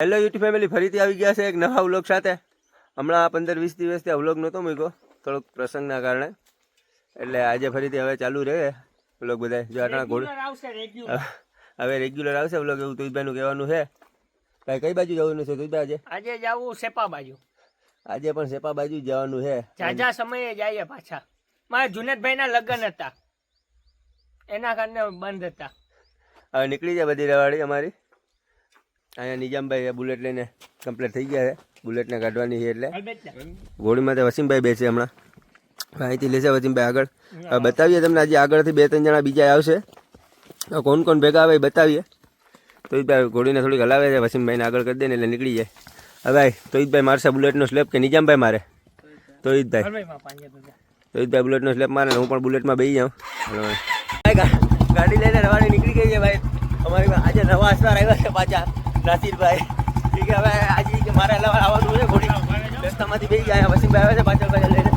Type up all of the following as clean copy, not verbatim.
Hello YouTube family, ફરીથી આવી ગયા છે એક નવા વ્લોગ સાથે. હમણાં 15-20 દિવસથી આ વ્લોગ નહોતો મૂક્યો, થોડોક પ્રસંગના કારણે. એટલે આજે ફરીથી હવે ચાલુ રહે વ્લોગ બધા. જો આટલા હવે રેગ્યુલર આવશે વ્લોગ, એવું તુઈભાઈનું કહેવાનું છે. ભાઈ કઈ બાજુ જવાનું છે તુઈભાઈ આજે? આજે જવું સેપા બાજુ. આજે પણ સેપા બાજુ જવાનું છે. ઝાઝા સમયે જઈએ પાછા. મારા જુનેદભાઈના લગ્ન હતા, એના કારણે બંધ હતા. હવે નીકળી જાય બધી રવાડી અમારી. અહીંયા નિજામભાઈ બુલેટ લઈને કમ્પ્લીટ થઈ ગયા છે. બુલેટને કાઢવાની છે એટલે ઘોડીમાં તો વસીમભાઈ બેસે હમણાં. અહીંથી લેશે વસીમભાઈ આગળ. હવે બતાવીએ તમને આજે આગળથી 2-3 જણા બીજા આવશે. કોણ કોણ ભેગા આવે એ બતાવીએ. તોઈભાઈ ઘોડીને થોડીક હલાવે છે, વસીમભાઈને આગળ કરી દે ને એટલે નીકળી જાય. હવે ભાઈ તોઈભાઈ મારશે બુલેટનો સ્લેપ કે નિજામભાઈ મારે? તોઈભાઈ બુલેટનો સ્લેપ મારે ને હું પણ બુલેટમાં બેસી જાઉં. ગાડી લઈને રવાડી નીકળી ગઈ છે ભાઈ. અમારી આજે નવા અસવાર આવ્યા છે પાછા નાસિરભાઈ. ઠીક હવે આજે કે મારે હલાવા આવવાનું છે. ઘોડી રસ્તામાંથી બેસી ગયા. વસીમભાઈ આવે છે પાછળ પાછળ લઈને.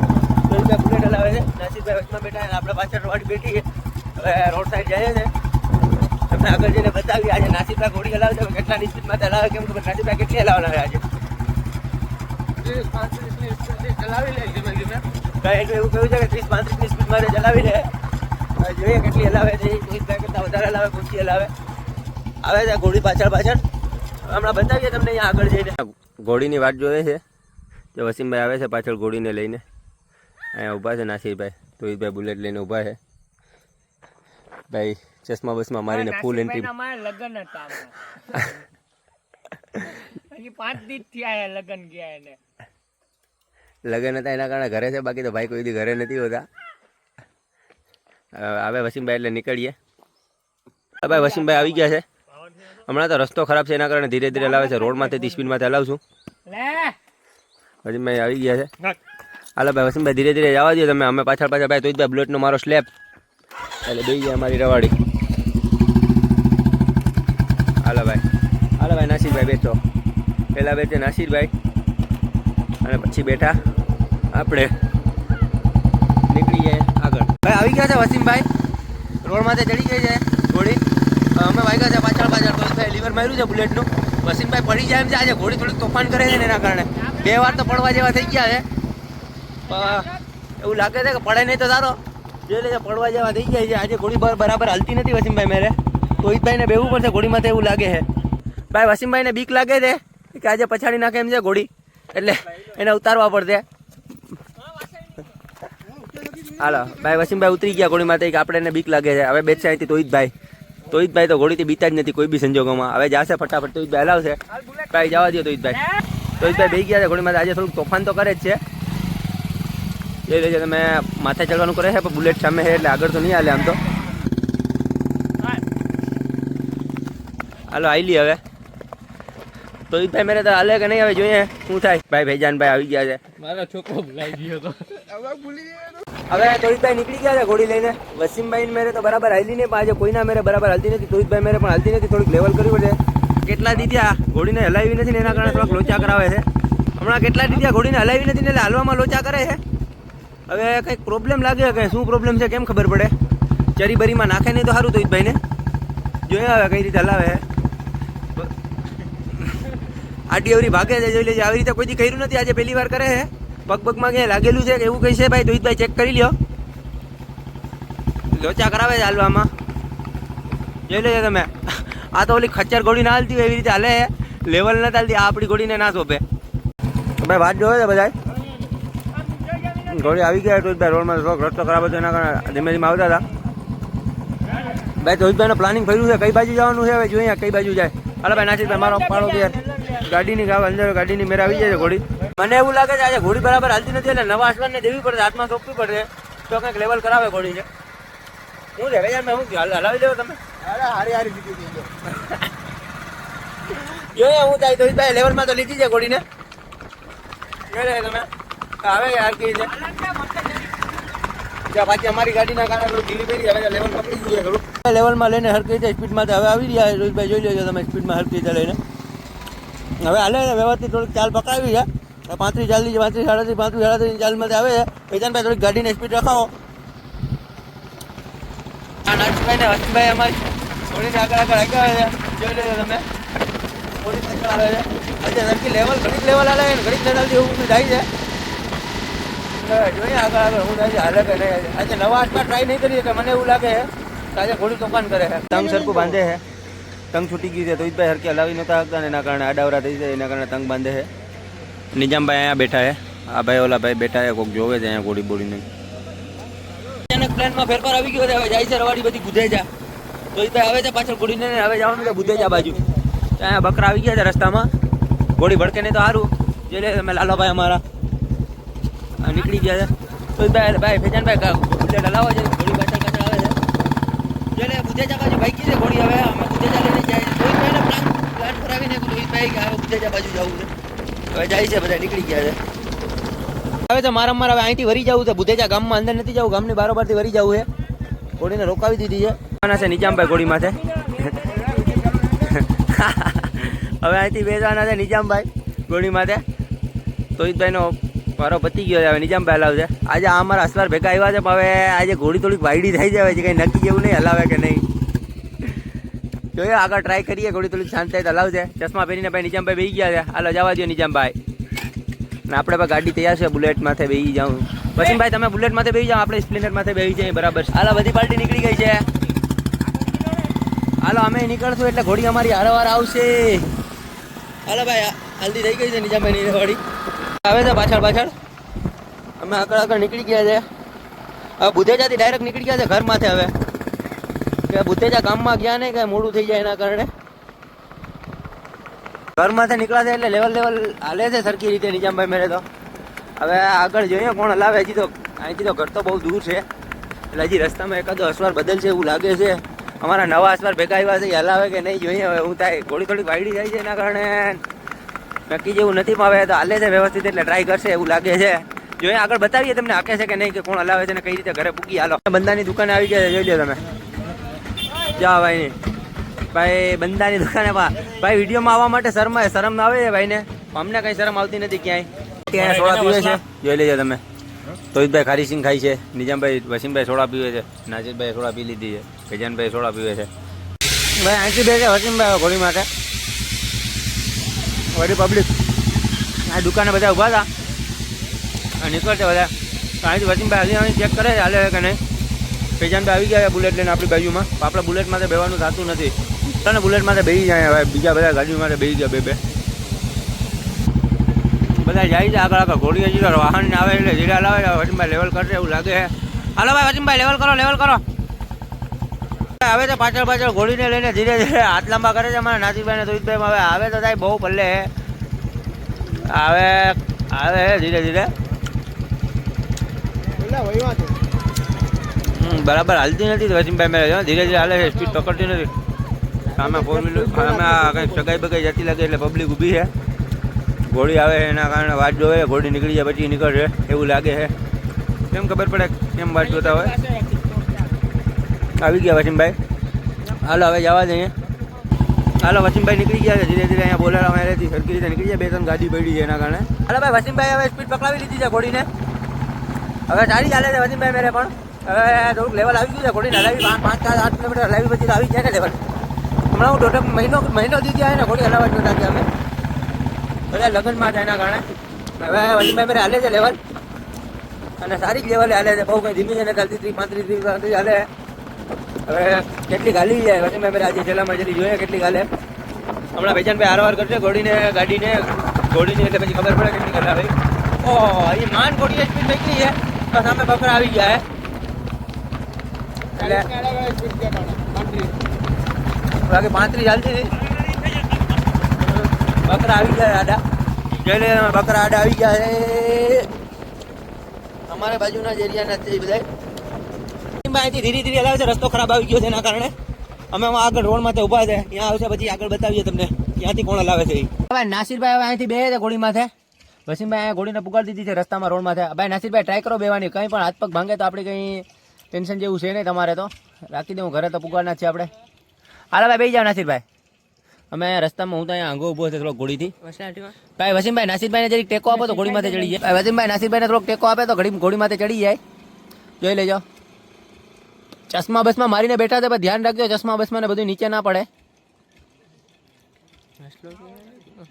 તોઈભાઈ બુલેટ હલાવે છે, નાસિરભાઈ વચમાં બેઠા અને આપણે પાછળ રવાડી બેઠી છે. હવે રોડ સાઈડ જાય છે. તમને આગળ જઈને બતાવીએ આજે નાસિરભાઈ ઘોડી હલાવે છે કેટલાની સ્પીડમાં હલાવે, કેમ કે નાસિરભાઈ કેટલી હલાવવાના છે આજે? 30-35 ચલાવી લે. ધીમે ધીમે કાંઈ એવું કહ્યું છે કે 30-35ની સ્પીડમાં ચલાવી લે. જોઈએ કેટલી હલાવે છે. 30 કરતાં વધારે હલાવે, ઓછી હલાવે. આવે છે ઘોડી પાછળ પાછળ. હમણાં બતાવીએ તમને અહીંયા આગળ જઈને. ઘોડીની વાટ જોઈએ છે. જો વસીમભાઈ આવે છે પાછળ ઘોડીને લઈને. અહીંયા ઊભા છે નાસિરભાઈ. તોઈભાઈ બુલેટ લઈને ઊભા છે. ભાઈ ચશ્મા બસમાં મારીને ફૂલ એન્ટ્રી. લગ્ન હતા હજી 5 દિવસ થયા લગ્ન ગયા એને. લગ્ન હતા એના કારણે ઘરે છે, બાકી તો ભાઈ કોઈ દી ઘરે નથી હોતા. આવે વસીમભાઈ એટલે નીકળીએ. ભાઈ વસીમભાઈ આવી ગયા છે. હમણાં તો રસ્તો ખરાબ છે એના કારણે ધીરે ધીરે હલાવે છે. રોડમાંથી સ્પીડમાંથી હલાવશું. વસીમભાઈ આવી ગયા છે. હાલો ભાઈ વસીમભાઈ ધીરે ધીરે જવા દો તમે. અમે પાછળ પાછળ ભાઈ તોઈભાઈ બુલેટનો મારો સ્લેપ એટલે બેસી જાય અમારી રવાડી. હાલો ભાઈ નાસિરભાઈ બેઠો. પહેલાં બેઠે નાસિરભાઈ અને પછી બેઠા આપણે. નીકળી જાય આગળ. ભાઈ આવી ગયા છે વસીમભાઈ. રોડમાંથી ચડી ગઈ છે ઘોડી. અમે વાગ્યા છે પાછળ પાછળ. તોઈભાઈ લીવર માર્યું છે બુલેટનું. વસીમભાઈ પડી જાય એમ છે. આજે ઘોડી થોડીક તોફાન કરે છે ને એના કારણે 2 વાર તો પડવા જેવા થઈ ગયા છે. એવું લાગે છે કે પડે નહીં તો સારો. જોઈ લેજે પડવા જેવા થઈ જાય છે. આજે ઘોડી બરાબર હાલતી નથી વસીમભાઈ મેરે. તોઈભાઈને બેવું પડશે ઘોડીમાં. એવું લાગે છે ભાઈ વસીમભાઈને બીક લાગે છે કે આજે પછાડી નાખે એમ છે ઘોડી, એટલે એને ઉતારવા પડશે. હાલો ભાઈ વસીમભાઈ ઉતરી ગયા ઘોડીમાંથી કે આપણે એને બીક લાગે છે. હવે બેઠશે અહીંથી તોઈભાઈ તો ઘોડીથી બીતા જ નથી કોઈ બી સંજોગોમાં. હવે જશે ફટાફટ. તોઈભાઈ હલાવશે. ભાઈ જવા દો તોઈભાઈ બેસી ગયા છે ઘોડીમાંથી. આજે થોડુંક તોફાન તો કરે જ છે. જોઈ લેજો તમે. માથે ચડવાનું કરે છે પણ બુલેટ સામે છે એટલે આગળ તો નહીં હાલે આમ તો. હાલો આઈલી હવે. તોઈભાઈ મેરે તો હાલે કે નહીં હવે જોઈએ શું થાય. ભાઈ ભૈજાનભાઈ આવી ગયા છે. મારો છોકરો ભૂલાઈ ગયો હતો. હવે તોઈભાઈ નીકળી ગયા છે ઘોડી લઈને. વસીમભાઈ મેરે તો બરાબર હાલી નહીં, પણ આજે કોઈના મેરે બરાબર હાલતી નથી. તોઈભાઈ મેરે પણ હાલતી નથી. થોડીક લેવલ કરવી પડે. કેટલા દી થયા ઘોડીને હલાવી નથી ને એના કારણે થોડાક લોચા કરાવે છે. હમણાં કેટલા દી થયા ઘોડીને હલાવી નથી ને એટલે હાલવામાં લોચા કરે છે. હવે કંઈક પ્રોબ્લેમ લાગે કે શું પ્રોબ્લેમ છે કેમ ખબર પડે. ચરી બરીમાં નાખે નહીં તો સારું. તોઈભાઈને જોઈએ હવે કઈ રીતે હલાવે છે. આટી અવરી ભાગે છે. જોઈ લેજે આવી રીતે કોઈ દી કર્યું નથી. આજે પહેલી વાર કરે છે. પગમાં ક્યાંય લાગેલું છે કે એવું કંઈ છે ભાઈ? તોઈભાઈ ચેક કરી લ્યો. લોચા કરાવે છે હાલવામાં. જોઈ લેજો તમે. આ તો ઓલી ખચ્ચર ઘોડી ના હાલતી હોય એવી રીતે હાલે. લેવલ નથી હાલતી. આ આપણી ઘોડીને ના શોભે. ભાઈ વાત જોવે છે બધા. ઘોડી આવી ગયા. તોઈભાઈ રોડમાં થોડોક રસ્તો ખરાબ હતો એના કારણે ધીમે ધીમે આવતા હતા. ભાઈ તોઈભાઈનું પ્લાનિંગ કર્યું છે કઈ બાજુ જવાનું છે. હવે જોઈએ કઈ બાજુ જાય. હાલો ભાઈ નાસિરભાઈ મારો પાડો યાર. ગાડીની અંદર ગાડીની મેરે આવી જાય છે ઘોડી. મને એવું લાગે છે આજે ઘોડી બરાબર હાલતી નથી એટલે નવા અસવારને દેવી પડશે. હાથમાં સોંપવી પડશે તો કંઈક લેવલ કરાવે ઘોડી છે. શું છે ભાઈ હું હલાવી દેવો તમે? હારી જોઈએ હું થાય. તોઈભાઈ લેવલમાં તો લીધી છે ઘોડીને. જોઈ તમે આવે યાર કે છે પાછી અમારી ગાડીના કારણે થોડું ઢીલી પડી. હવે લેવલ પકડી ગયું થોડું. લેવલમાં લઈને હરકી રીતે સ્પીડમાં હવે આવી રહ્યા. રોહિતભાઈ જોઈ લેજો તમે સ્પીડમાં હરકી રીતે લઈને. હવે હાલે વ્યવસ્થિત થોડીક ચાલ પકડાવી છે. 35-40 35-37 ચાલમાં આવે છે. વેચાનભાઈ થોડીક ગાડીને સ્પીડ રખાવો. નાસિરભાઈ ને વસીમભાઈ અમારી થોડીક આગળ આવ્યા છે. જોઈ લેજો તમે. ઘોડી પાછળ આવે છે. આજે સરખી લેવલ ઘડીક લેવલ હાલે ને ઘડીક લેવલથી એવું જાય છે. જોઈએ આગળ આગળ હું થાય છે હાલે કે નહીં. આજે નવા હાથમાં ટ્રાય નહીં કરીએ કે મને એવું લાગે છે કે આજે ઘોડી તોફાન કરે છે. તંગ સરખું બાંધે છે, તંગ છૂટી ગઈ છે તો ભાઈ હરકી હલાવી નહોતા શકતા ને એના કારણે આડાવરા થઈ જાય, એના કારણે તંગ બાંધે છે. નિજામભાઈ અહીંયા બેઠા છે, આ ભાઈ ઓલા ભાઈ બેઠા છે, કોઈક જોવે છે અહીંયા ઘોડી બોડીને. અચાનક પ્લાનમાં ફેરફાર આવી ગયો છે, હવે જાય છે રવાડી બધી બુધેજા. તો એ ભાઈ આવે છે પાછળ ઘોડીને હવે જવાનું છે બુધેજા બાજુ. અહીંયા બકરા આવી ગયા છે રસ્તામાં, ઘોડી ભડકે નહીં તો સારું. જે તમે લાલોભાઈ અમારા નીકળી ગયા છે. તો ભાઈ ફેજાનભાઈ બુલેટ હલાવવા છે, ઘોડી પાછળ પાછળ આવે છે. જે બુધેજા બાજુ ભાઈ છે ઘોડી, હવે અમે બુધેજા લઈને જાય છે. પ્લાન કરાવીને રોહિતભાઈ કે હવે બુધેજા બાજુ જવું છે. હવે જાય છે, બધા નીકળી ગયા છે. હવે તો મારા હવે અહીંથી વરી જવું છે બુધેજા ગામમાં, અંદર નથી જવું, ગામની બારોબારથી વરી જવું છે. ઘોડીને રોકાવી દીધી છે. છે નિજામભાઈ ઘોડીમાં છે. હવે અહીંથી બેસવાના છે નિજામભાઈ ઘોડીમાં છે. તોહિતભાઈનો મારો પતી ગયો છે, હવે નિજામભાઈ હલાવશે. આજે આ અમારા અસવાર ભેગા આવ્યા છે, પણ હવે આજે ઘોડી થોડીક વાયડી થઈ જાય છે, કંઈ નક્કી જેવું નહીં હલાવે કે નહીં. જોઈએ આગળ ટ્રાય કરીએ, ઘોડી થોડીક શાંત થાય તો હલાવશે. ચશ્મા પહેરીને ભાઈ નિજામભાઈ બેસી ગયા છે. હાલો જવા દો નિજામભાઈ. ને આપણે પણ ગાડી તૈયાર છે, બુલેટ માથે બેસી જાઉં. વસીમભાઈ તમે બુલેટ માથે બેસી જાઓ, આપણે સ્પ્લેન્ડર માથે બેસી જઈએ. બરાબર. હાલો બધી પાર્ટી નીકળી ગઈ છે. હાલો અમે નીકળશું એટલે ઘોડી અમારી હારવાર આવશે. હાલો ભાઈ હલ્દી થઈ ગઈ છે નિજામભાઈની વાડી આવે છે પાછળ પાછળ. અમે આગળ આગળ નીકળી ગયા છે. હવે બુધેજાથી ડાયરેક્ટ નીકળી ગયા છે ઘર માથે. હવે કે બુધેજા ગામમાં ગયા નહીં કે મોડું થઈ જાય એના કારણે ઘર માથે નીકળ્યા છે એટલે લેવલ હાલે છે સરખી રીતે નિજામભાઈ મેરે. તો હવે આગળ જોઈએ કોણ હલાવે. હજી તો અહીંથી તો ઘર તો બહુ દૂર છે, એટલે હજી રસ્તામાં એકાદો અસવાર બદલશે એવું લાગે છે. અમારા નવા અસવાર ભેગા આવ્યા છે, એ હલાવે કે નહીં જોઈએ. હવે હું થાય ઘોડી થોડીક વાયડી જાય છે એના કારણે નક્કી જેવું નથી. પણ હવે તો હાલે છે વ્યવસ્થિત, એટલે ટ્રાય કરશે એવું લાગે છે. જોઈએ આગળ બતાવીએ તમને હાકે છે કે નહીં, કે કોણ હલાવે છે ને કઈ રીતે ઘરે પૂકી. હાલો બંદાની દુકાને આવી ગયા છે, જોઈ લો તમે. જા ભાઈ ભાઈ બંદાની દુકાને ભાઈ વિડીયોમાં આવવા માટે શરમ ના આવે છે ભાઈને. અમને કઈ શરમ આવતી નથી ક્યાંય. સોડા પીવે છે, જોઈ લેજો તમે. તોહિતભાઈ ખારી સિંગ ખાઈ છે, નિજામભાઈ વસીમભાઈ સોડા પીવે છે, નાજીરભાઈ સોડા પી લીધી છે, ફેજાનભાઈ સોડા પીવે છે. ભાઈ અહીંથી બે છે વસીમભાઈ ઘોડી માટે. વડી પબ્લિક આ દુકાને બધા ઊભા હતા, નીકળશે બધા. અહીંથી વસીમભાઈ હજી ચેક કરે છે હાલે કે નહીં. ફેજાનભાઈ આવી ગયા બુલેટ લઈને આપણી બાજુમાં. આપણે બુલેટ માટે બેવાનું થતું નથી, તને બુલેટ માટે બેસી જાય. હવે બીજા બધા ગાડી માટે બેસી ગયા બે બધા જાય છે આગળ આગળ. ઘોડી હજી તો વાહન આવે એટલે ધીરે લાવે. વસીમભાઈ લેવલ કરશે એવું લાગે છે. હાલો ભાઈ વસીમભાઈ લેવલ કરો, લેવલ કરો. આવે તો પાછળ પાછળ ઘોડીને લઈને ધીરે ધીરે હાથ લાંબા કરે છે અમારા નાસીભાઈ ને તોહિતભાઈ. હવે આવે તો થાય બહુ પલ્લે આવે આવે ધીરે ધીરે. બરાબર હાલતી નથી વસીમભાઈ મેરે, ધીરે ધીરે હાલે છે, સ્પીડ પકડતી નથી. સામે 4 વ્હીલર સામે કંઈક સગાઈ બગાઈ જતી લાગે એટલે પબ્લિક ઊભી છે. ઘોડી આવે એના કારણે વાટ જોવે. ઘોડી નીકળી જાય પછી નીકળશે એવું લાગે છે. કેમ ખબર પડે કેમ વાટ જોતા હોય. આવી ગયા વસીમભાઈ. હાલો હવે જવા દઈએ. હાલો વસીમભાઈ નીકળી ગયા છે ધીરે ધીરે. અહીંયા બોલાવા મેરેથી સરખી રીતે નીકળી જાય. 2-3 ગાડી પડી છે એના કારણે. હાલો ભાઈ વસીમભાઈ હવે સ્પીડ પકડાવી લીધી છે ઘોડીને. હવે સારી ચાલે છે વસીમભાઈ મેરે પણ. હવે થોડુંક લેવલ આવી ગયું છે ઘોડીને હલાવી. 5-8 કિલોમીટર હલાવી પછી આવી જાય ને લેવલ. હમણાં હું દોઢ મહિનો દીધી આવે ને ઘોડી હલાવવા જોતા કે અમે બધા લગ્નમાં થાય એના કારણે. હવે વસીમભાઈ મેરે હાલે છે લેવલ, અને સારી જ લેવલે હાલે છે. બહુ કંઈ ધીમી છે ને, 30-35 હાલે. હવે કેટલી ગાલી જાય વસીમભાઈ મેરે આજે છેલ્લામાં જલ્દી જોઈએ કેટલી ગાલે. હમણાં ભેજાનભાઈ હારવાર કરશે ઘોડીને ગાડીને એટલે પછી ખબર પડે કેટલી ગાલે ભાઈ. ઓહ એ માન ઘોડીએ સ્પીડ નીકળી છે, બસ સામે બકરા આવી ગયા એટલે બાકી 35 ચાલતી હતી. બકરા આવી ગયા આડા, જોઈ લે બકરા આડા આવી ગયા છે અમારા બાજુના જ એરિયાના જ બધા. અહીંથી ધીરે ધીરે હલાવે છે, રસ્તો ખરાબ આવી ગયો છે એના કારણે. અમે આગળ રોડ માથે ઊભા છે, ત્યાં આવશે પછી આગળ બતાવીએ તમને ક્યાંથી કોણ હલાવે છે. ભાઈ નાસિરભાઈ હવે અહીંથી બે છે ઘોડી માથે. વસીમભાઈ અહીંયા ઘોડીને પુગાડી દીધી છે રસ્તામાં રોડ માથે. ભાઈ નાસિરભાઈ ટ્રાય કરો બેવાની, કંઈ પણ હાથ પગ ભાંગે તો આપણે કંઈ ટેન્શન જેવું છે નહીં તમારે. તો રાખી દઉં ઘરે તો પુગાડના જ છે આપણે. હાલો ભાઈ બેસી જાઓ નાસિરભાઈ. અમે રસ્તામાં હું તો અહીંયા આંગો ઊભો છે થોડોક ઘોડીથી. ભાઈ વસીમભાઈ નાસિરભાઈને જરીક ટેકો આપો તો ઘોડી માથે ચડી જાય. વસીમભાઈ નાસિરભાઈને થોડોક ટેકો આપે તો ઘોડી માથે ચડી જાય. જોઈ લેજો. ચશ્મા બસમાં મારીને બેઠા છે, પણ ધ્યાન રાખજો ચશ્મા બસમાં ને બધું નીચે ના પડે.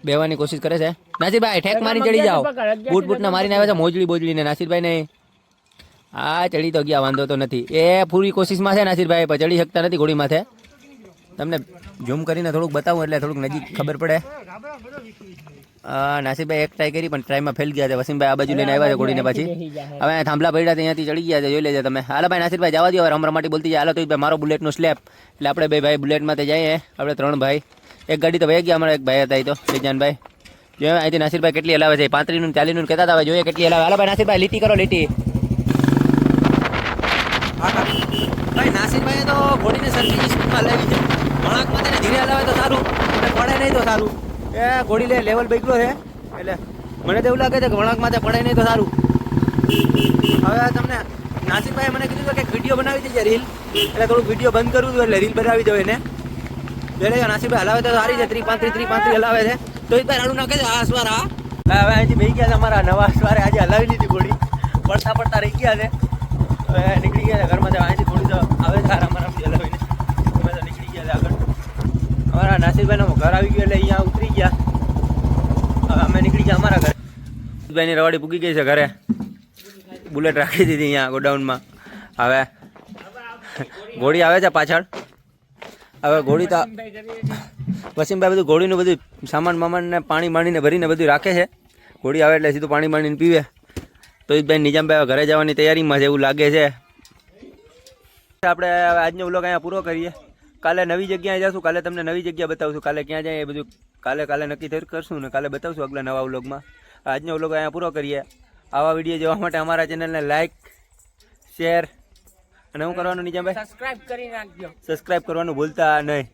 બેવાની કોશિશ કરે છે નાસિરભાઈ ઠેક મારી ચડી જાઓ બૂટ બૂટના મારીને આવે છે મોજડી બોજડી ને નાસિરભાઈ ને હા ચડી તો ગયા વાંધો તો નથી એ પૂરી કોશિશમાં છે નાસિરભાઈ પણ ચડી શકતા નથી ઘોડી માથે તમને ઝૂમ કરીને થોડુંક બતાવું એટલે થોડુંક નજીક ખબર પડે નાસિરભાઈ એક ટ્રાય કરી પણ ટ્રાયમાં ફેલ ગયા છે વસીમભાઈ આ બાજુ લઈને આવ્યા છે ઘોડીને પછી હવે થાંભલા પડ્યા ત્યાંથી ચડી ગયા છે જોઈ લેજો તમે હાલો ભાઈ નાસિરભાઈ જવા દો હવે રમરમાટી બોલતી જાય હાલો તો ભાઈ મારો બુલેટનો સ્લેપ એટલે આપણે બે ભાઈ બુલેટમાં તે જઈએ આપણે 3 ભાઈ એક ગાડી તો વહી ગયા અમારા એક ભાઈ હતા એ તો બેજાનભાઈ જોઈએ અહીંથી નાસિરભાઈ કેટલી હલાવે છે 35 નું 40 નું કહેતા હતા જોઈએ કેટલી હલાવે હાલો ભાઈ નાસિરભાઈ લીટી કરો લીટી ભાઈ નાસિરભાઈ તો ઘોડીને સરખી સ્પીડમાં લાવી છે વળાંકમાં તેને ધીરે હલાવે તો સારું અને પડે નહીં તો સારું એ ઘોડી લેવલ બગડ્યો છે એટલે મને તો એવું લાગે છે કે વળાંકમાં પડે નહીં તો સારું હવે તમને નાસિરભાઈએ મને કીધું કે વિડીયો બનાવી દેજે રીલ એટલે થોડુંક વિડીયો બંધ કરવું હતું એટલે રીલ બનાવી દો એને એટલે નાસિરભાઈ હલાવે તો સારી છે 35 હલાવે છે તો એ રાડું નાખે છે આ સ્વાર આ હવે અહીંથી બેસી ગયા છે અમારા નવા સ્વારે આજે હલાવી લીધી ઘોડી પડતા રહી ગયા છે હવે નીકળી ગયા છે ઘરમાં અહીંથી થોડી તો આવે છે આરામથી હલાવીને અમે તો નીકળી ગયા છે આગળ અમારા નાસિરભાઈનું ઘર આવી ગયું એટલે અહીંયા ઉતરી ગયા હવે અમે નીકળી ગયા અમારા ઘરે નાસિરભાઈની રવાડી પૂકી ગઈ છે ઘરે બુલેટ રાખી દીધી અહીંયા ગોડાઉનમાં હવે ઘોડી આવે છે પાછળ હવે ઘોડી તો વસીમભાઈ બધું ઘોડીનું બધું સામાન મામાનને પાણી બાણીને ભરીને બધું રાખે છે ઘોડી આવે એટલે સીધું પાણી બાણીને પીવે તો એ ભાઈ નિજામભાઈ ઘરે જવાની તૈયારીમાં છે એવું લાગે છે આપણે આજનો વ્લોગ અહીંયા પૂરો કરીએ કાલે નવી જગ્યાએ જઈશું કાલે તમને નવી જગ્યા બતાવશું કાલે ક્યાં જાય એ બધું કાલે નક્કી કરશું ને કાલે બતાવશું આગલા નવા વ્લોગમાં આજનો વ્લોગ અહીંયા પૂરો કરીએ આવા વિડીયો જોવા માટે અમારા ચેનલને લાઈક શેર અને શું કરવાનું નિજામભાઈ સબસ્ક્રાઇબ કરી નાખજો સબસ્ક્રાઇબ કરવાનું ભૂલતા નહીં